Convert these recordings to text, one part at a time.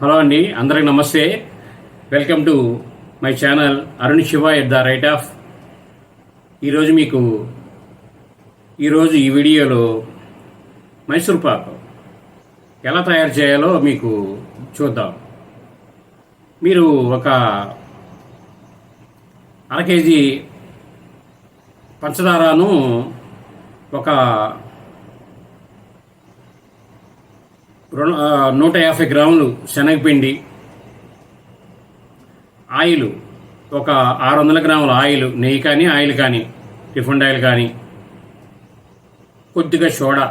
Hello అండి, అందరికి నమస్తే. Welcome to my channel Arun Shiva at the right of. ఈరోజు ఈ వీడియోలో మైసూర్ పాకు ఎలా తయారు చేయాలో మీకు చూద్దాం. మీరు ఒక అర కేజీ పంచదారను ఒక 150 గ్రాములు శనగపిండి, ఆయిల్ ఒక 600 గ్రాముల ఆయిల్, నెయ్యి కానీ ఆయిల్ కానీ రిఫైండ్ ఆయిల్ కానీ, కొద్దిగా సోడా,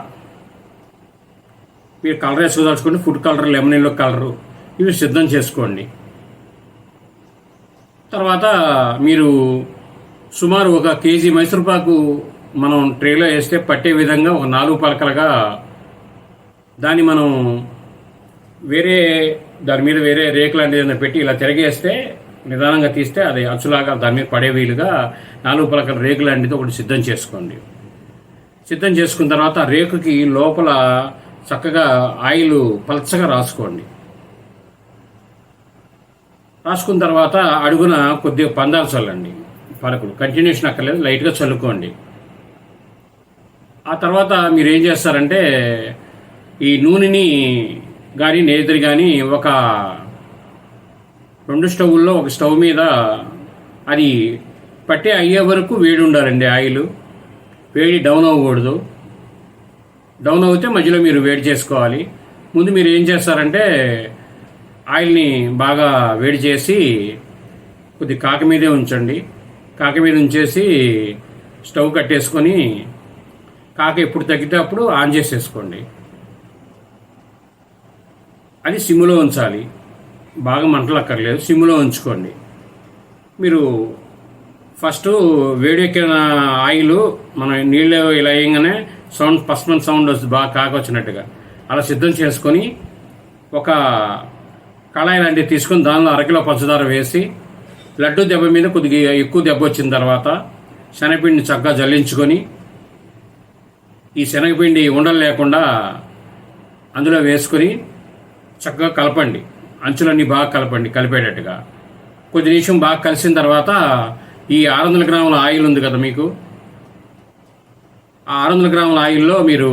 మీరు కలర్ వేసుకోదలుచుకోండి, food colour, lemon yellow colour, ఇవి సిద్ధం చేసుకోండి. తర్వాత మీరు సుమారు ఒక కేజీ మైసూర్పాకు మనం ట్రేలో వేస్తే పట్టే విధంగా ఒక 4 పలకలుగా దాన్ని మనం దాని మీద వేరే రేకు లాంటిది ఏదైనా పెట్టి ఇలా తిరగేస్తే, నిదానంగా తీస్తే అది అచ్చులాగా దాని మీద పడే వీలుగా 4 పలకల రేకు లాంటిది ఒకటి సిద్ధం చేసుకోండి. సిద్ధం చేసుకున్న తర్వాత రేకుకి లోపల చక్కగా ఆయిల్ పల్చగా రాసుకోండి. రాసుకున్న తర్వాత అడుగున కొద్దిగా పందాలు చల్లండి. పలకలు కంటిన్యూషన్ అక్కర్లేదు, లైట్గా చల్లుకోండి. ఆ తర్వాత మీరు ఏం చేస్తారంటే, ఈ నూనెని కానీ నేతిని కానీ ఒక 2 స్టవ్ల్లో ఒక స్టవ్ మీద అది పట్టే అయ్యే వరకు వేడి ఉండాలండి. ఆయిల్ వేడి డౌన్ అవ్వకూడదు. డౌన్ అవుతే మధ్యలో మీరు వేడి చేసుకోవాలి. ముందు మీరు ఏం చేస్తారంటే, ఆయిల్ని బాగా వేడి చేసి కొద్ది కాక మీదే ఉంచండి. కాక మీద ఉంచేసి స్టవ్ కట్టేసుకొని కాక ఎప్పుడు తగ్గితే అప్పుడు ఆన్ చేసేసుకోండి. అది సిమ్లో ఉంచాలి, బాగా మంటలు అక్కర్లేదు, సిమ్లో ఉంచుకోండి. మీరు ఫస్ట్ వేడెక్కిన ఆయిల్ మనం నీళ్ళు ఇలా వేయగానే పసుమన్ సౌండ్ వస్తుంది, బాగా కాకొచ్చినట్టుగా. అలా సిద్ధం చేసుకొని ఒక కళాయి లాంటివి తీసుకొని దానిలో 1 కిలో పంచదార వేసి, లడ్డు దెబ్బ మీద కొద్దిగా ఎక్కువ దెబ్బ వచ్చిన తర్వాత శనగపిండిని చక్కగా జల్లించుకొని, ఈ శనగపిండి ఉండలు లేకుండా అందులో వేసుకొని చక్కగా కలపండి. అంచులన్నీ బాగా కలపండి, కలిపేటట్టుగా. కొద్ది నిమిషం బాగా కలిసిన తర్వాత ఈ 600 గ్రాముల ఆయిల్ ఉంది కదా మీకు, ఆ 600 గ్రాముల ఆయిల్లో మీరు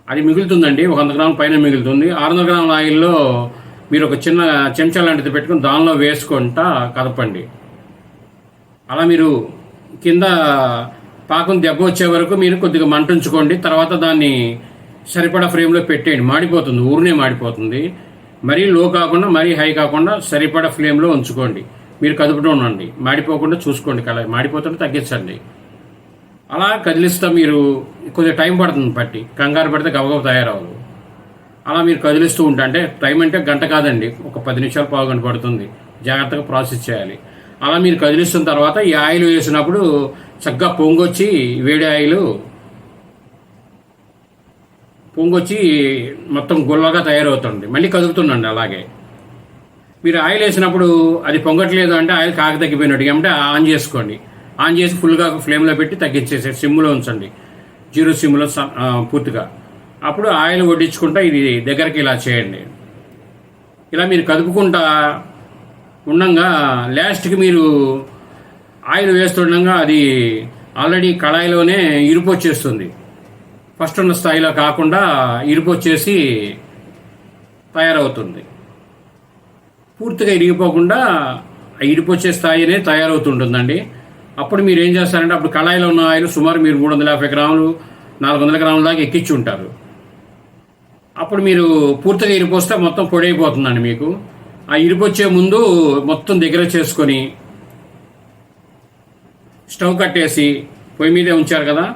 అది మిగులుతుందండి, ఒక 100 గ్రాముల పైన మిగులుతుంది. 600 గ్రాముల ఆయిల్లో మీరు ఒక చిన్న చెంచా లాంటిది పెట్టుకుని దానిలో వేసుకుంటా కలపండి. అలా మీరు కింద పాకం దెబ్బ వచ్చే వరకు మీరు కొద్దిగా మంట ఉంచుకోండి. తర్వాత దాన్ని సరిపడా ఫ్లేమ్లో పెట్టేయండి. మాడిపోతుంది, ఊరినే మాడిపోతుంది. మరీ లో కాకుండా మరీ హై కాకుండా సరిపడా ఫ్లేమ్లో ఉంచుకోండి. మీరు కదుపుతూ ఉండండి, మాడిపోకుండా చూసుకోండి. కళాయి మాడిపోతుంటే తగ్గించండి. అలా కదిలిస్తా మీరు కొద్దిగా టైం పడుతుంది, పట్టి కంగారు పడితే గబగబ తయారవ్వదు. అలా మీరు కదిలిస్తూ అంటే టైం అంటే గంట కాదండి, ఒక 10 నిమిషాలు, పావు గంట పడుతుంది. జాగ్రత్తగా ప్రాసెస్ చేయాలి. అలా మీరు కదిలిస్తున్న తర్వాత ఈ ఆయిల్ వేసినప్పుడు చక్కగా పొంగొచ్చి, వేడి ఆయిల్ పొంగొచ్చి మొత్తం గుల్లగా తయారవుతుంది. మళ్ళీ కదుపుతుండండి. అలాగే మీరు ఆయిల్ వేసినప్పుడు అది పొంగట్లేదు అంటే ఆయిల్ కాక తగ్గిపోయినట్టు అంటే ఆన్ చేసుకోండి. ఆన్ చేసి ఫుల్గా ఫ్లేమ్లో పెట్టి తగ్గించేసి సిమ్లో ఉంచండి, 0 సిమ్లో పూర్తిగా. అప్పుడు ఆయిల్ వడ్డించుకుంటా ఇది దగ్గరికి ఇలా చేయండి. ఇలా మీరు కదుపుకుంటా ఉండంగా లాస్ట్కి మీరు ఆయిల్ వేస్తుండగా అది ఆల్రెడీ కళాయిలోనే ఇరుపు వచ్చేస్తుంది. ఫస్ట్ ఉన్న స్థాయిలో కాకుండా ఇరుపు వచ్చేసి తయారవుతుంది. పూర్తిగా ఇరిగిపోకుండా ఇరుపు వచ్చే స్థాయినే తయారవుతుంటుందండి. అప్పుడు మీరు ఏం చేస్తారంటే, అప్పుడు కళాయిలో ఉన్న ఆయిల్ సుమారు మీరు 350 గ్రాములు 400 గ్రాముల దాకా ఎక్కించి ఉంటారు. అప్పుడు మీరు పూర్తిగా ఇరిపోస్తే మొత్తం పొడైపోతుందండి. మీకు ఆ ఇరుపు వచ్చే ముందు మొత్తం దగ్గర చేసుకొని స్టవ్ కట్టేసి పొయ్యి మీదే ఉంచారు కదా,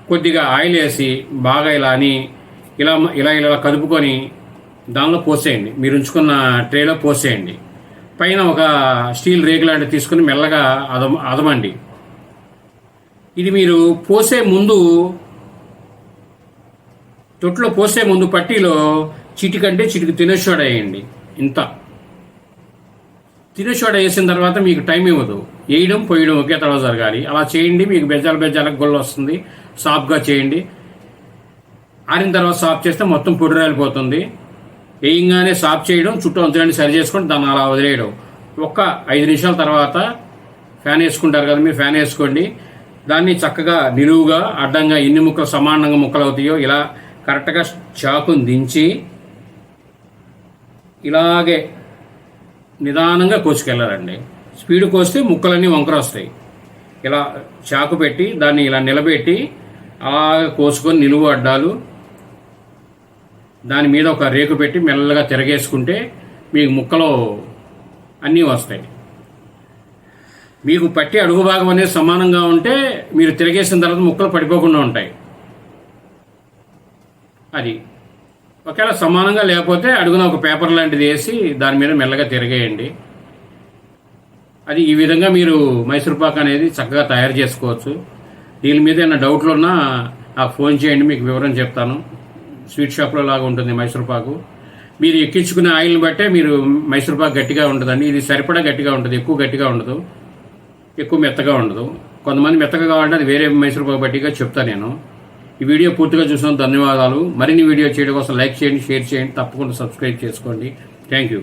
కొద్దిగా ఆయిల్ వేసి బాగా ఇలా కదుపుకొని దానిలో పోసేయండి. మీరు ఉంచుకున్న ట్రేలో పోసేయండి. పైన ఒక స్టీల్ రేకు లాంటివి తీసుకుని మెల్లగా అదమండి. ఇది మీరు పోసే ముందు, తొట్టులో పోసే ముందు పట్టీలో చిటికి తినేసోడా వేయండి. ఇంత తినేసోడా వేసిన తర్వాత మీకు టైం ఇవ్వదు, వేయడం పోయడం ఒకే తర్వాత జరగాలి. అలా చేయండి, మీకు బెజ్జాలకు గొల్ల వస్తుంది. సాఫ్గా చేయండి. ఆరిన తర్వాత సాఫ్ చేస్తే మొత్తం పొడి రాలిపోతుంది. వేయంగానే సాఫ్ చేయడం, చుట్టూ అంచులన్నీ సరి చేసుకొని దాన్ని అలా వదిలేయడం. ఒక్క 5 నిమిషాల తర్వాత ఫ్యాన్ వేసుకుంటారు కదా మీరు, ఫ్యాన్ వేసుకోండి. దాన్ని చక్కగా నిలువుగా అడ్డంగా ఎన్ని ముక్కలు సమానంగా ముక్కలు అవుతాయో ఇలా కరెక్ట్గా చాకుని దించి ఇలాగే నిదానంగా కోసుకెళ్ళాలండి. స్పీడ్ కోస్తే ముక్కలన్నీ వంకర వస్తాయి. ఇలా చాకు పెట్టి దాన్ని ఇలా నిలబెట్టి అలాగే కోసుకొని నిలువు అడ్డాలు దాని మీద ఒక రేకు పెట్టి మెల్లగా తిరగేసుకుంటే మీకు ముక్కలు అన్నీ వస్తాయి. మీకు పట్టి అడుగు భాగం అనేది సమానంగా ఉంటే మీరు తిరగేసిన తర్వాత ముక్కలు పడిపోకుండా ఉంటాయి. అది ఒకవేళ సమానంగా లేకపోతే అడుగున ఒక పేపర్ లాంటిది వేసి దాని మీద మెల్లగా తిరగేయండి. అది ఈ విధంగా మీరు మైసూర్పాక్ అనేది చక్కగా తయారు చేసుకోవచ్చు. దీని మీద ఏమైనా డౌట్లు ఉన్నా నాకు ఫోన్ చేయండి, మీకు వివరం చెప్తాను. స్వీట్ షాప్లో లాగా ఉంటుంది మైసూర్పాకు. మీరు ఎక్కించుకునే ఆయిల్ని బట్టే మీరు మైసూర్పాకు గట్టిగా ఉంటుందండి. ఇది సరిపడా గట్టిగా ఉంటుంది, ఎక్కువ గట్టిగా ఉండదు, ఎక్కువ మెత్తగా ఉండదు. కొంతమంది మెత్తగా కావాలంటే అది వేరే మైసూర్పాకు బట్టిగా చెప్తాను నేను. ఈ వీడియో పూర్తిగా చూసినందుకు ధన్యవాదాలు. మరిన్ని వీడియో చేయడం కోసం లైక్ చేయండి, షేర్ చేయండి, తప్పకుండా సబ్స్క్రైబ్ చేసుకోండి. Thank you.